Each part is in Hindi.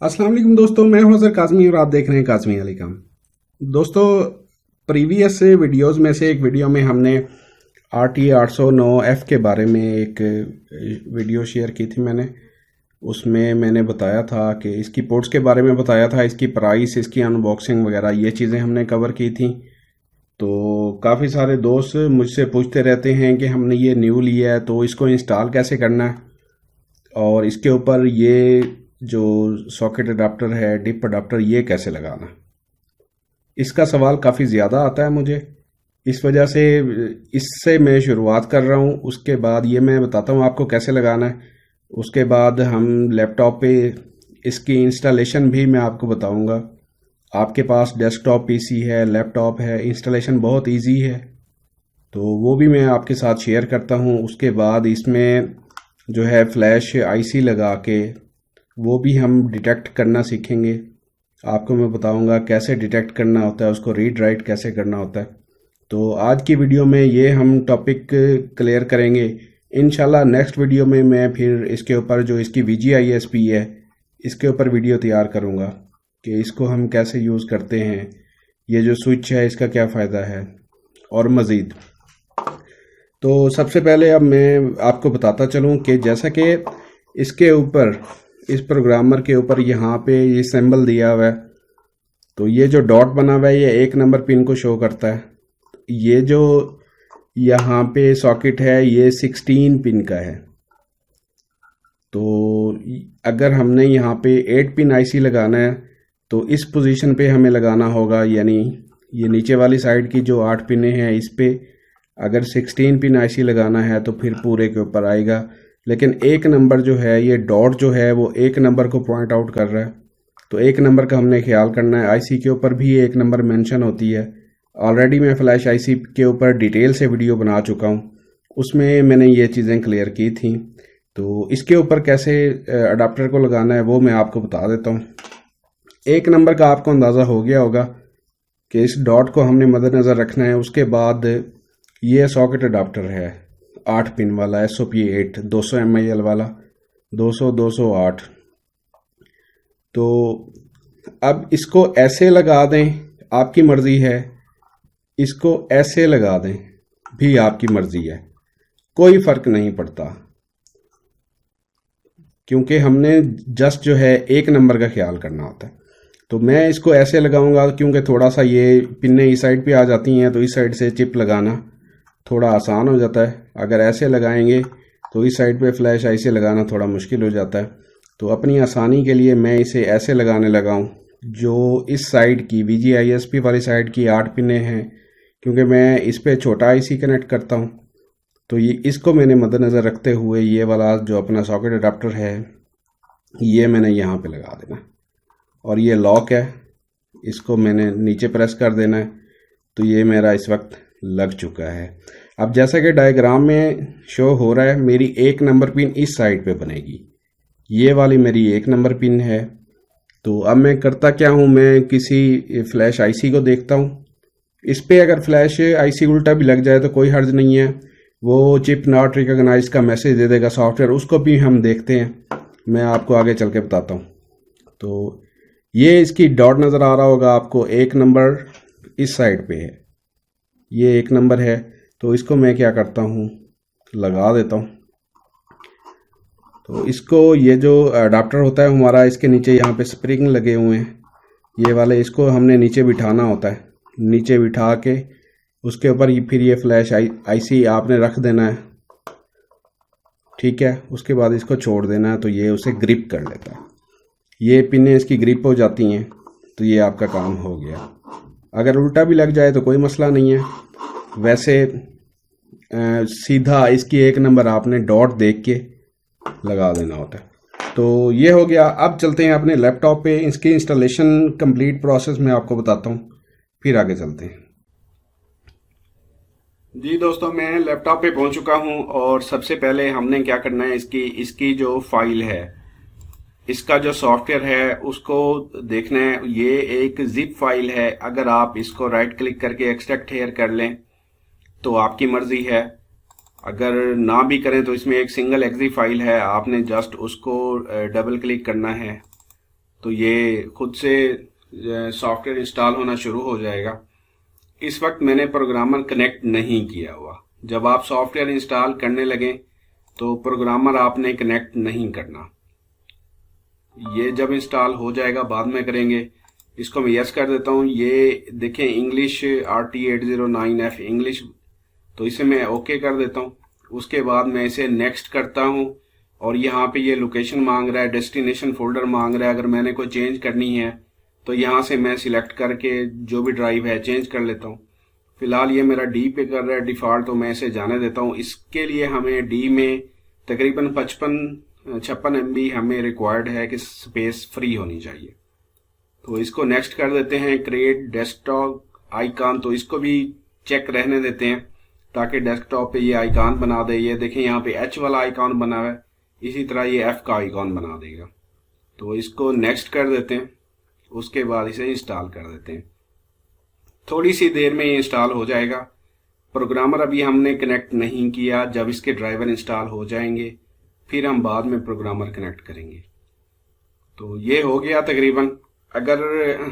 अस्सलाम वालेकुम दोस्तों, मैं हूं अज़हर काज़मी और आप देख रहे हैं काज़मी अली काम। दोस्तों, प्रीवियस वीडियोस में से एक वीडियो में हमने RT 809F के बारे में एक वीडियो शेयर की थी। उसमें मैंने बताया था कि इसकी पोर्ट्स के बारे में बताया था, इसकी प्राइस, इसकी अनबॉक्सिंग वगैरह ये चीज़ें हमने कवर की थी। तो काफ़ी सारे दोस्त मुझसे पूछते रहते हैं कि हमने ये न्यू लिया है तो इसको इंस्टॉल कैसे करना है और इसके ऊपर ये जो सॉकेट अडाप्टर है, डिप अडाप्टर, ये कैसे लगाना। इसका सवाल काफ़ी ज़्यादा आता है मुझे, इस वजह से इससे मैं शुरुआत कर रहा हूँ। उसके बाद ये मैं बताता हूँ आपको कैसे लगाना है। उसके बाद हम लैपटॉप पे इसकी इंस्टॉलेशन भी मैं आपको बताऊँगा। आपके पास डेस्कटॉप पीसी है, लैपटॉप है, इंस्टॉलेशन बहुत इजी है, तो वो भी मैं आपके साथ शेयर करता हूँ। उसके बाद इसमें जो है फ्लैश आईसी लगा के वो भी हम डिटेक्ट करना सीखेंगे। आपको मैं बताऊंगा कैसे डिटेक्ट करना होता है, उसको रीड राइट कैसे करना होता है। तो आज की वीडियो में ये हम टॉपिक क्लियर करेंगे। इंशाल्लाह नेक्स्ट वीडियो में मैं फिर इसके ऊपर जो इसकी VGISP है, इसके ऊपर वीडियो तैयार करूंगा कि इसको हम कैसे यूज़ करते हैं, ये जो स्विच है इसका क्या फ़ायदा है और मज़ीद। तो सबसे पहले अब मैं आपको बताता चलूँ कि जैसा कि इसके ऊपर, इस प्रोग्रामर के ऊपर यहाँ पे ये सिंबल दिया हुआ है, तो ये जो डॉट बना हुआ है ये 1 नंबर पिन को शो करता है। ये जो यहाँ पे सॉकेट है ये 16 पिन का है। तो अगर हमने यहाँ पे 8 पिन आईसी लगाना है तो इस पोजीशन पे हमें लगाना होगा, यानी ये नीचे वाली साइड की जो 8 पिनें हैं इस पे अगर 16 पिन आईसी लगाना है तो फिर पूरे के ऊपर आएगा। लेकिन 1 नंबर जो है, ये डॉट जो है वो 1 नंबर को पॉइंट आउट कर रहा है, तो 1 नंबर का हमने ख्याल करना है। आईसी के ऊपर भी 1 नंबर मेंशन होती है। ऑलरेडी मैं फ्लैश आईसी के ऊपर डिटेल से वीडियो बना चुका हूँ, उसमें मैंने ये चीज़ें क्लियर की थी। तो इसके ऊपर कैसे अडाप्टर को लगाना है वो मैं आपको बता देता हूँ। 1 नंबर का आपको अंदाज़ा हो गया होगा कि इस डॉट को हमने मद्देनज़र रखना है। उसके बाद ये सॉकेट अडाप्टर है 8 पिन वाला, SOP8 200 mAh वाला, 200 208। तो अब इसको ऐसे लगा दें, आपकी मर्ज़ी है, इसको ऐसे लगा दें भी आपकी मर्ज़ी है, कोई फ़र्क नहीं पड़ता, क्योंकि हमने जस्ट जो है 1 नंबर का ख्याल करना होता है। तो मैं इसको ऐसे लगाऊंगा क्योंकि थोड़ा सा ये पिनें इस साइड पे आ जाती हैं, तो इस साइड से चिप लगाना थोड़ा आसान हो जाता है। अगर ऐसे लगाएंगे तो इस साइड पे फ्लैश आईसी लगाना थोड़ा मुश्किल हो जाता है। तो अपनी आसानी के लिए मैं इसे ऐसे लगाने लगा हूँ। जो इस साइड की VGISP वाली साइड की 8 पिनें हैं, क्योंकि मैं इस पे छोटा आईसी कनेक्ट करता हूँ, तो ये इसको मैंने मद्देनज़र रखते हुए ये वाला जो अपना सॉकेट अडाप्टर है ये मैंने यहाँ पे लगा देना। और ये लॉक है, इसको मैंने नीचे प्रेस कर देना है, तो ये मेरा इस वक्त लग चुका है। अब जैसा कि डायग्राम में शो हो रहा है, मेरी 1 नंबर पिन इस साइड पे बनेगी, ये वाली मेरी 1 नंबर पिन है। तो अब मैं करता क्या हूँ, मैं किसी फ्लैश आईसी को देखता हूँ, इस पे अगर फ्लैश आईसी उल्टा भी लग जाए तो कोई हर्ज नहीं है, वो चिप नॉट रिकॉग्नाइज का मैसेज दे देगा सॉफ्टवेयर, उसको भी हम देखते हैं, मैं आपको आगे चल के बताता हूँ। तो ये इसकी डॉट नज़र आ रहा होगा आपको, 1 नंबर इस साइड पे है, ये 1 नंबर है। तो इसको मैं क्या करता हूँ, लगा देता हूँ। तो इसको, ये जो अडाप्टर होता है हमारा, इसके नीचे यहाँ पे स्प्रिंग लगे हुए हैं ये वाले, इसको हमने नीचे बिठाना होता है। नीचे बिठा के उसके ऊपर फिर ये फ्लैश आईसी आपने रख देना है, ठीक है। उसके बाद इसको छोड़ देना है, तो ये उसे ग्रिप कर लेता है। ये पिनें इसकी ग्रिप हो जाती हैं, तो ये आपका काम हो गया। अगर उल्टा भी लग जाए तो कोई मसला नहीं है। वैसे सीधा इसकी 1 नंबर आपने डॉट देख के लगा देना होता है। तो ये हो गया। अब चलते हैं अपने लैपटॉप पे, इसकी इंस्टॉलेशन कंप्लीट प्रोसेस मैं आपको बताता हूँ, फिर आगे चलते हैं। जी दोस्तों, मैं लैपटॉप पे पहुंच चुका हूं और सबसे पहले हमने क्या करना है, इसकी जो फाइल है, इसका जो सॉफ्टवेयर है उसको देखना है। ये एक जिप फाइल है, अगर आप इसको राइट क्लिक करके एक्सट्रैक्ट हेयर कर लें तो आपकी मर्जी है, अगर ना भी करें तो इसमें एक सिंगल एक्जी फाइल है, आपने जस्ट उसको डबल क्लिक करना है तो ये खुद से सॉफ्टवेयर इंस्टॉल होना शुरू हो जाएगा। इस वक्त मैंने प्रोग्रामर कनेक्ट नहीं किया हुआ। जब आप सॉफ्टवेयर इंस्टॉल करने लगे तो प्रोग्रामर आपने कनेक्ट नहीं करना। ये जब इंस्टॉल हो जाएगा बाद में करेंगे। इसको मैं यस कर देता हूँ। ये देखें इंग्लिश RT809F इंग्लिश, तो इसे मैं ओके कर देता हूँ। उसके बाद मैं इसे नेक्स्ट करता हूँ और यहाँ पे ये लोकेशन मांग रहा है, डेस्टिनेशन फोल्डर मांग रहा है। अगर मैंने कोई चेंज करनी है तो यहाँ से मैं सिलेक्ट करके जो भी ड्राइव है चेंज कर लेता हूँ। फिलहाल ये मेरा डी पे कर रहा है डिफॉल्ट, तो मैं इसे जाने देता हूँ। इसके लिए हमें डी में तकरीबन 56 MB हमें रिक्वायर्ड है कि स्पेस फ्री होनी चाहिए। तो इसको नेक्स्ट कर देते हैं। क्रिएट डेस्कटॉप आइकॉन, तो इसको भी चेक रहने देते हैं ताकि डेस्कटॉप पे ये आइकॉन बना दे। ये देखें यहाँ पे H वाला आइकॉन बना हुआ है, इसी तरह ये F का आइकॉन बना देगा। तो इसको नेक्स्ट कर देते हैं। उसके बाद इसे इंस्टॉल कर देते हैं। थोड़ी सी देर में ये इंस्टॉल हो जाएगा। प्रोग्रामर अभी हमने कनेक्ट नहीं किया। जब इसके ड्राइवर इंस्टॉल हो जाएंगे फिर हम बाद में प्रोग्रामर कनेक्ट करेंगे। तो ये हो गया तकरीबन। अगर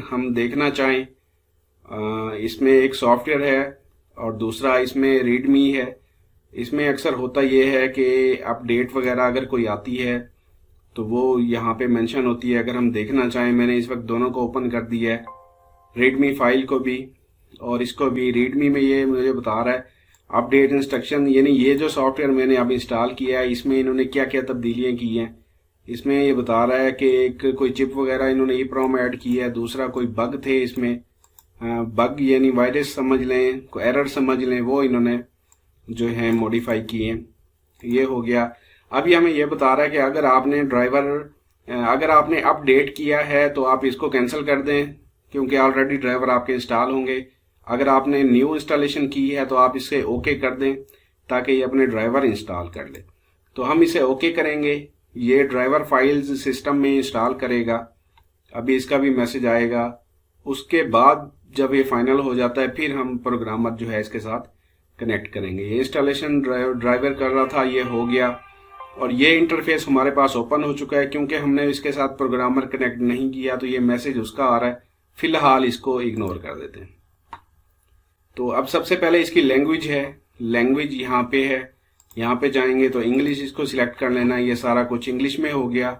हम देखना चाहें, इसमें एक सॉफ्टवेयर है और दूसरा इसमें रीडमी है। इसमें अक्सर होता ये है कि अपडेट वगैरह अगर कोई आती है तो वो यहाँ पे मेंशन होती है। अगर हम देखना चाहें, मैंने इस वक्त दोनों को ओपन कर दिया है, रीडमी फाइल को भी और इसको भी। रीडमी में ये मुझे बता रहा है अपडेट इंस्ट्रक्शन, यानी ये जो सॉफ्टवेयर मैंने अब इंस्टॉल किया है इसमें इन्होंने क्या क्या तब्दीलियां की हैं। इसमें ये बता रहा है कि एक कोई चिप वगैरह इन्होंने EEPROM ऐड की है, दूसरा कोई बग थे इसमें, बग यानी वायरस समझ लें, कोई एरर समझ लें, वो इन्होंने जो है मॉडिफाई किए। ये हो गया। अभी हमें ये बता रहा है कि अगर आपने अगर आपने अपडेट किया है तो आप इसको कैंसिल कर दें क्योंकि ऑलरेडी ड्राइवर आपके इंस्टॉल होंगे। अगर आपने न्यू इंस्टॉलेशन की है तो आप इसे ओके कर दें ताकि ये अपने ड्राइवर इंस्टॉल कर ले। तो हम इसे ओके करेंगे। ये ड्राइवर फाइल्स सिस्टम में इंस्टॉल करेगा। अभी इसका भी मैसेज आएगा। उसके बाद जब ये फाइनल हो जाता है फिर हम प्रोग्रामर जो है इसके साथ कनेक्ट करेंगे। ये इंस्टॉलेशन ड्राइवर कर रहा था, ये हो गया और ये इंटरफेस हमारे पास ओपन हो चुका है। क्योंकि हमने इसके साथ प्रोग्रामर कनेक्ट नहीं किया तो ये मैसेज उसका आ रहा है। फिलहाल इसको इग्नोर कर देते हैं। तो अब सबसे पहले इसकी लैंग्वेज है, लैंग्वेज यहाँ पे है। यहाँ पे जाएंगे तो इंग्लिश इसको सिलेक्ट कर लेना। ये सारा कुछ इंग्लिश में हो गया।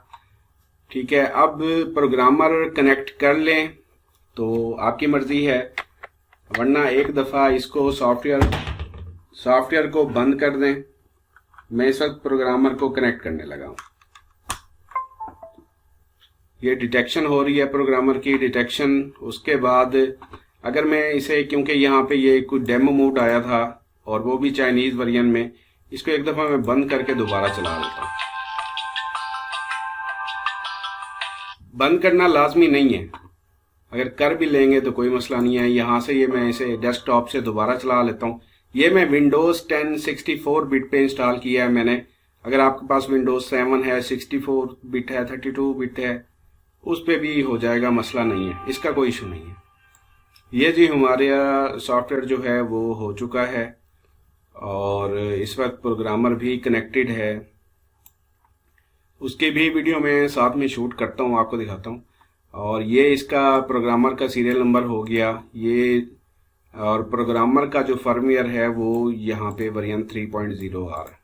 ठीक है, अब प्रोग्रामर कनेक्ट कर लें तो आपकी मर्जी है, वरना एक दफ़ा इसको सॉफ्टवेयर को बंद कर दें। मैं इस वक्त प्रोग्रामर को कनेक्ट करने लगा हूँ। ये डिटेक्शन हो रही है, प्रोग्रामर की डिटेक्शन। उसके बाद अगर मैं इसे, क्योंकि यहाँ पे ये कुछ डेमो मोड आया था और वो भी चाइनीज वर्जन में, इसको एक दफ़ा मैं बंद करके दोबारा चला लेता हूँ। बंद करना लाजमी नहीं है, अगर कर भी लेंगे तो कोई मसला नहीं है। यहाँ से ये मैं इसे डेस्कटॉप से दोबारा चला लेता हूँ। ये मैं विंडोज़ 10 64 बिट पे इंस्टॉल किया है मैंने। अगर आपके पास विंडोज़ 7 है, 64 बिट है, 32 बिट है, उस पे भी हो जाएगा, मसला नहीं है, इसका कोई इशू नहीं है। ये जी हमारा सॉफ्टवेयर जो है वो हो चुका है और इस वक्त प्रोग्रामर भी कनेक्टेड है। उसकी भी वीडियो मैं साथ में शूट करता हूँ, आपको दिखाता हूँ। और ये इसका प्रोग्रामर का सीरियल नंबर हो गया ये, और प्रोग्रामर का जो फर्मवेयर है वो यहाँ पे वर्जन 3.0 आ रहा है।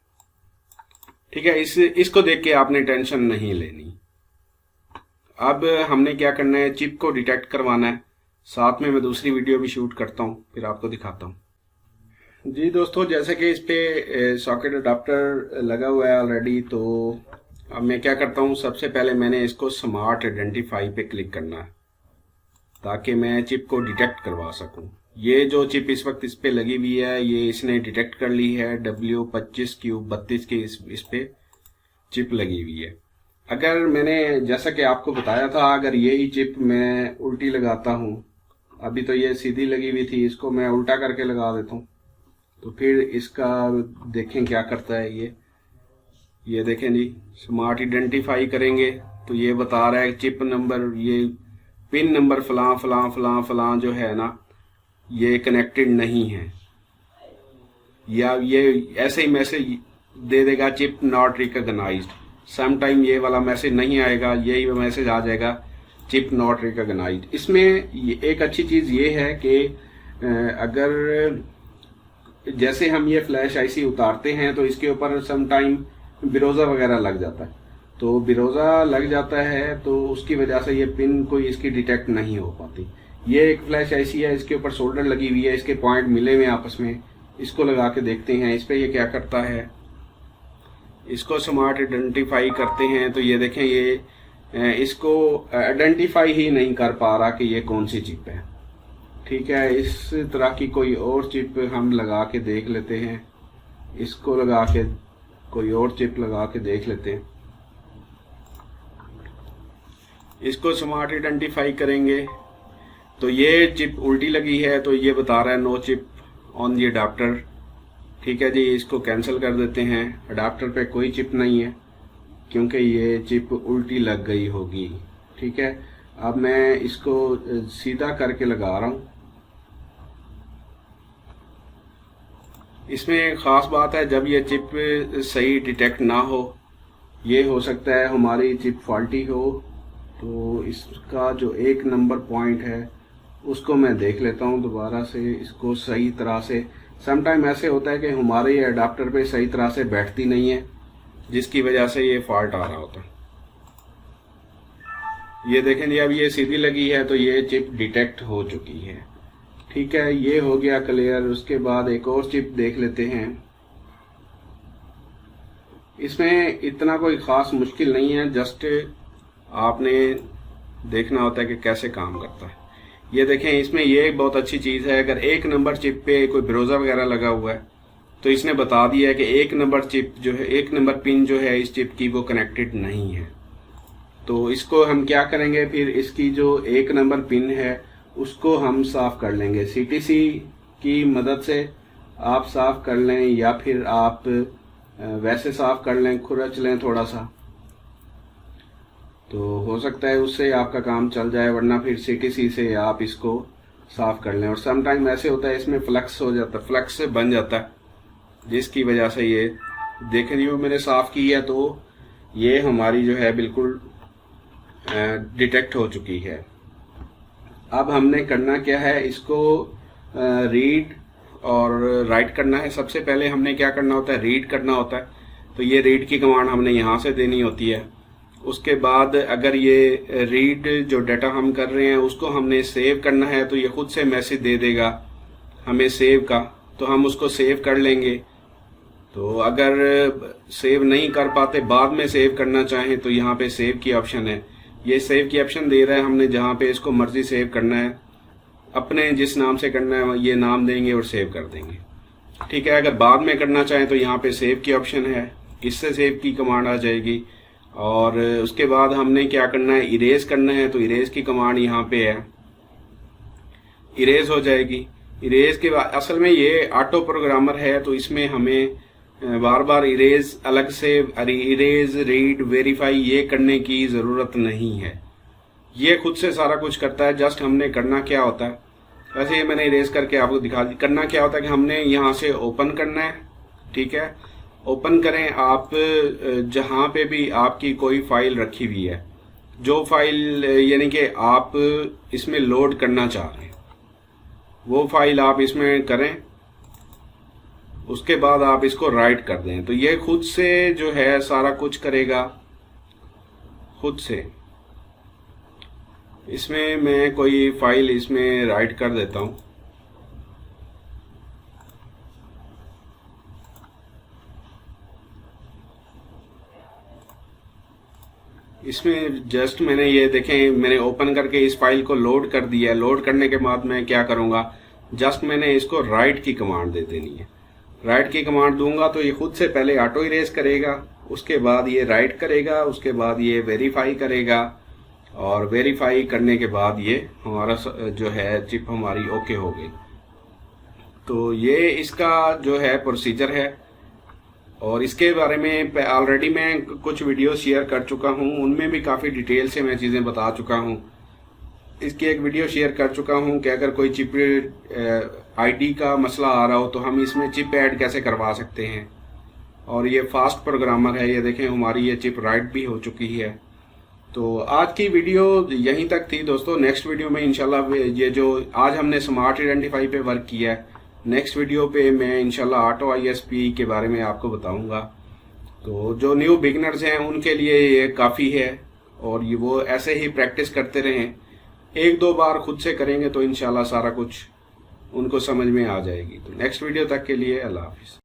ठीक है, इसको देख के आपने टेंशन नहीं लेनी। अब हमने क्या करना है, चिप को डिटेक्ट करवाना है। साथ में मैं दूसरी वीडियो भी शूट करता हूँ, फिर आपको दिखाता हूँ। जी दोस्तों, जैसे कि इस पे सॉकेट अडाप्टर लगा हुआ है ऑलरेडी, तो अब मैं क्या करता हूँ, सबसे पहले मैंने इसको स्मार्ट आइडेंटिफाई पे क्लिक करना है ताकि मैं चिप को डिटेक्ट करवा सकूँ। ये जो चिप इस वक्त इस पे लगी हुई है, ये इसने डिटेक्ट कर ली है। W25Q32 की इस पे चिप लगी हुई है। अगर मैंने जैसा कि आपको बताया था, अगर यही चिप मैं उल्टी लगाता हूँ, अभी तो ये सीधी लगी हुई थी, इसको मैं उल्टा करके लगा देता हूँ, तो फिर इसका देखें क्या करता है। ये देखें जी, स्मार्ट आइडेंटिफाई करेंगे तो ये बता रहा है चिप नंबर, ये पिन नंबर फलां फलां फलां फलां जो है ना, ये कनेक्टेड नहीं है, या ये ऐसे ही मैसेज दे देगा chip not recognised. Some time ये वाला मैसेज नहीं आएगा, यही मैसेज आ जाएगा चिप नॉट रिकॉग्नाइज्ड। इसमें एक अच्छी चीज़ ये है कि अगर जैसे हम ये फ्लैश आईसी उतारते हैं तो इसके ऊपर सम टाइम बिरोजा वगैरह लग जाता है, तो बिरोजा लग जाता है तो उसकी वजह से ये पिन कोई इसकी डिटेक्ट नहीं हो पाती। ये एक फ्लैश आईसी है, इसके ऊपर सोल्डर लगी हुई है, इसके पॉइंट मिले हुए आपस में। इसको लगा के देखते हैं इस पे ये क्या करता है। इसको स्मार्ट आइडेंटिफाई करते हैं तो ये देखें ये इसको आइडेंटिफाई ही नहीं कर पा रहा कि ये कौन सी चिप है। ठीक है, इस तरह की कोई और चिप हम लगा के देख लेते हैं। इसको लगा के कोई और चिप लगा के देख लेते हैं। इसको स्मार्ट आइडेंटिफाई करेंगे तो ये चिप उल्टी लगी है, तो ये बता रहा है no chip on the adapter. ठीक है जी, इसको कैंसिल कर देते हैं। अडाप्टर पे कोई चिप नहीं है क्योंकि ये चिप उल्टी लग गई होगी। ठीक है, अब मैं इसको सीधा करके लगा रहा हूँ। इसमें एक ख़ास बात है, जब ये चिप सही डिटेक्ट ना हो, ये हो सकता है हमारी चिप फॉल्टी हो, तो इसका जो 1 नंबर पॉइंट है उसको मैं देख लेता हूँ दोबारा से, इसको सही तरह से। समटाइम ऐसे होता है कि हमारे ये अडाप्टर पे सही तरह से बैठती नहीं है, जिसकी वजह से ये फॉल्ट आ रहा होता है। ये देखें जी, अब ये सीधी लगी है तो ये चिप डिटेक्ट हो चुकी है। ठीक है, ये हो गया क्लियर। उसके बाद एक और चिप देख लेते हैं। इसमें इतना कोई ख़ास मुश्किल नहीं है, जस्ट आपने देखना होता है कि कैसे काम करता है। ये देखें, इसमें ये एक बहुत अच्छी चीज़ है, अगर 1 नंबर चिप पे कोई ब्रोजा वगैरह लगा हुआ है तो इसने बता दिया है कि 1 नंबर चिप जो है, 1 नंबर पिन जो है इस चिप की वो कनेक्टेड नहीं है। तो इसको हम क्या करेंगे, फिर इसकी जो 1 नंबर पिन है उसको हम साफ कर लेंगे। सीटीसी की मदद से आप साफ कर लें या फिर आप वैसे साफ कर लें, खुरच लें थोड़ा सा, तो हो सकता है उससे आपका काम चल जाए, वरना फिर सीटीसी से आप इसको साफ कर लें। और सम टाइम ऐसे होता है इसमें फ्लक्स हो जाता है, फ्लक्स से बन जाता है, जिसकी वजह से ये देखें जी, मैंने साफ की है तो ये हमारी जो है बिल्कुल डिटेक्ट हो चुकी है। अब हमने करना क्या है, इसको रीड और राइट करना है। सबसे पहले हमने क्या करना होता है, रीड करना होता है। तो ये रीड की कमांड हमने यहाँ से देनी होती है। उसके बाद अगर ये रीड जो डाटा हम कर रहे हैं उसको हमने सेव करना है तो ये खुद से मैसेज दे देगा हमें सेव का, तो हम उसको सेव कर लेंगे। तो अगर सेव नहीं कर पाते, बाद में सेव करना चाहें तो यहाँ पे सेव की ऑप्शन है। ये सेव की ऑप्शन दे रहा है, हमने जहाँ पे इसको मर्जी सेव करना है, अपने जिस नाम से करना है ये नाम देंगे और सेव कर देंगे। ठीक है, अगर बाद में करना चाहें तो यहाँ पे सेव की ऑप्शन है, इससे सेव की कमांड आ जाएगी। और उसके बाद हमने क्या करना है, इरेज करना है, तो इरेज की कमांड यहाँ पे है, इरेज हो जाएगी। इरेज के बाद असल में ये ऑटो प्रोग्रामर है, तो इसमें हमें बार बार इरेज अलग से इरेज, रीड, वेरीफाई ये करने की ज़रूरत नहीं है, ये खुद से सारा कुछ करता है। जस्ट हमने करना क्या होता है, वैसे ये मैंने इरेज करके आपको दिखा दी। करना क्या होता है कि हमने यहाँ से ओपन करना है। ठीक है, ओपन करें आप जहाँ पे भी आपकी कोई फाइल रखी हुई है, जो फाइल यानी कि आप इसमें लोड करना चाह रहे हैं वो फाइल आप इसमें करें। उसके बाद आप इसको राइट कर दें, तो ये खुद से जो है सारा कुछ करेगा खुद से। इसमें मैं कोई फाइल इसमें राइट कर देता हूँ। इसमें जस्ट मैंने ये देखें, मैंने ओपन करके इस फाइल को लोड कर दिया है। लोड करने के बाद मैं क्या करूँगा, जस्ट मैंने इसको राइट की कमांड दे देनी है। राइट की कमांड दूंगा तो ये खुद से पहले ऑटो इरेज करेगा, उसके बाद ये राइट करेगा, उसके बाद ये वेरीफाई करेगा, और वेरीफाई करने के बाद ये हमारा जो है चिप हमारी ओके हो गई। तो ये इसका जो है प्रोसीजर है, और इसके बारे में ऑलरेडी मैं कुछ वीडियो शेयर कर चुका हूँ, उनमें भी काफ़ी डिटेल से मैं चीज़ें बता चुका हूँ। इसकी एक वीडियो शेयर कर चुका हूँ कि अगर कोई चिप आईडी का मसला आ रहा हो तो हम इसमें चिप ऐड कैसे करवा सकते हैं। और ये फास्ट प्रोग्रामर है, ये देखें हमारी ये चिप राइट भी हो चुकी है। तो आज की वीडियो यहीं तक थी दोस्तों। नेक्स्ट वीडियो में इंशाल्लाह ये जो आज हमने स्मार्ट आइडेंटिफाई पे वर्क किया है, नेक्स्ट वीडियो पे मैं इंशाल्लाह ऑटो ISP के बारे में आपको बताऊंगा। तो जो न्यू बिगनर्स हैं उनके लिए ये काफ़ी है, और ये वो ऐसे ही प्रैक्टिस करते रहें, एक दो बार खुद से करेंगे तो इंशाल्लाह सारा कुछ उनको समझ में आ जाएगी। तो नेक्स्ट वीडियो तक के लिए अल्लाह हाफिज़।